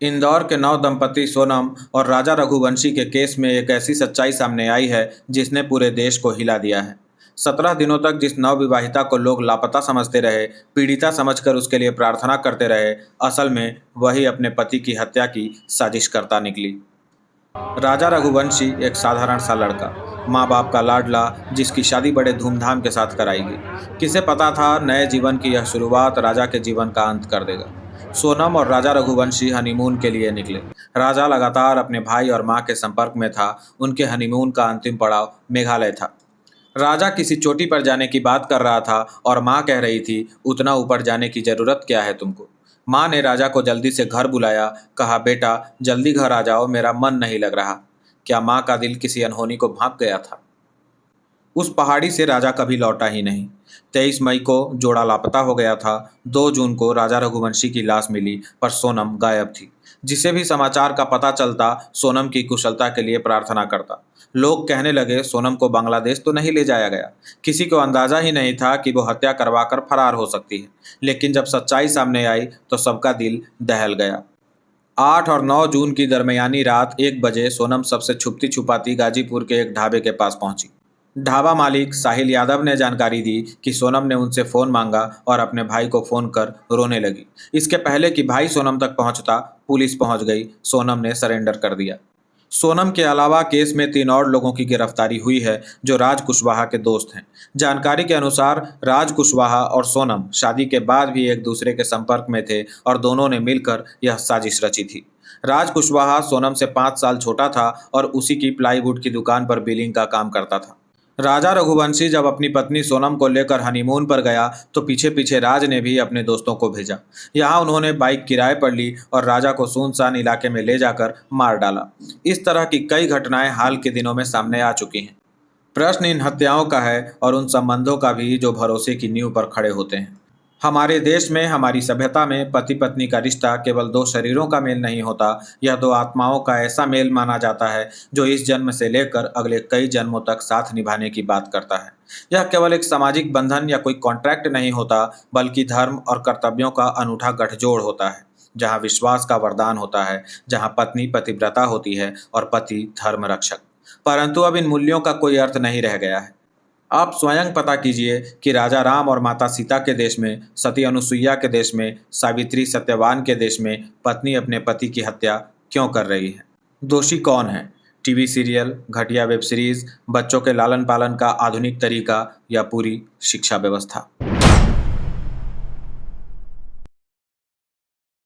इंदौर के नव दंपति सोनम और राजा रघुवंशी के केस में एक ऐसी सच्चाई सामने आई है जिसने पूरे देश को हिला दिया है। 17 दिनों तक जिस नवविवाहिता को लोग लापता समझते रहे, पीड़िता समझकर उसके लिए प्रार्थना करते रहे, असल में वही अपने पति की हत्या की साजिश करता निकली। राजा रघुवंशी एक साधारण सा लड़का, माँ बाप का लाडला, जिसकी शादी बड़े धूमधाम के साथ कराई गई। किसे पता था नए जीवन की यह शुरुआत राजा के जीवन का अंत कर देगा। सोनम और राजा रघुवंशी हनीमून के लिए निकले। राजा लगातार अपने भाई और माँ के संपर्क में था। उनके हनीमून का अंतिम पड़ाव मेघालय था। राजा किसी चोटी पर जाने की बात कर रहा था और माँ कह रही थी, उतना ऊपर जाने की जरूरत क्या है तुमको। माँ ने राजा को जल्दी से घर बुलाया, कहा, बेटा जल्दी घर आ जाओ, मेरा मन नहीं लग रहा। क्या माँ का दिल किसी अनहोनी को भांप गया था? उस पहाड़ी से राजा कभी लौटा ही नहीं। 23 मई को जोड़ा लापता हो गया था। 2 जून को राजा रघुवंशी की लाश मिली, पर सोनम गायब थी। जिसे भी समाचार का पता चलता, सोनम की कुशलता के लिए प्रार्थना करता। लोग कहने लगे, सोनम को बांग्लादेश तो नहीं ले जाया गया। किसी को अंदाजा ही नहीं था कि वो हत्या करवाकर फरार हो सकती है। लेकिन जब सच्चाई सामने आई तो सबका दिल दहल गया। 8 और 9 जून की दरमियानी रात 1 बजे सोनम सबसे छुपती छुपाती गाजीपुर के एक ढाबे के पास पहुंची। ढाबा मालिक साहिल यादव ने जानकारी दी कि सोनम ने उनसे फ़ोन मांगा और अपने भाई को फ़ोन कर रोने लगी। इसके पहले कि भाई सोनम तक पहुंचता, पुलिस पहुंच गई। सोनम ने सरेंडर कर दिया। सोनम के अलावा केस में 3 और लोगों की गिरफ्तारी हुई है जो राज कुशवाहा के दोस्त हैं। जानकारी के अनुसार राज कुशवाहा और सोनम शादी के बाद भी एक दूसरे के संपर्क में थे और दोनों ने मिलकर यह साजिश रची थी। राज कुशवाहा सोनम से 5 साल छोटा था और उसी की प्लाईवुड की दुकान पर बिलिंग का काम करता था। राजा रघुवंशी जब अपनी पत्नी सोनम को लेकर हनीमून पर गया तो पीछे पीछे राज ने भी अपने दोस्तों को भेजा। यहाँ उन्होंने बाइक किराए पर ली और राजा को सुनसान इलाके में ले जाकर मार डाला। इस तरह की कई घटनाएं हाल के दिनों में सामने आ चुकी हैं। प्रश्न इन हत्याओं का है और उन संबंधों का भी जो भरोसे की नींव पर खड़े होते हैं। हमारे देश में, हमारी सभ्यता में पति पत्नी का रिश्ता केवल 2 शरीरों का मेल नहीं होता। यह 2 आत्माओं का ऐसा मेल माना जाता है जो इस जन्म से लेकर अगले कई जन्मों तक साथ निभाने की बात करता है। यह केवल एक सामाजिक बंधन या कोई कॉन्ट्रैक्ट नहीं होता, बल्कि धर्म और कर्तव्यों का अनूठा गठजोड़ होता है। जहाँ विश्वास का वरदान होता है, जहाँ पत्नी पतिव्रता होती है और पति धर्म रक्षक। परंतु अब इन मूल्यों का कोई अर्थ नहीं रह गया है। आप स्वयं पता कीजिए कि राजा राम और माता सीता के देश में, सती अनुसुईया के देश में, सावित्री सत्यवान के देश में पत्नी अपने पति की हत्या क्यों कर रही है? दोषी कौन है? टीवी सीरियल, घटिया वेब सीरीज, बच्चों के लालन पालन का आधुनिक तरीका या पूरी शिक्षा व्यवस्था?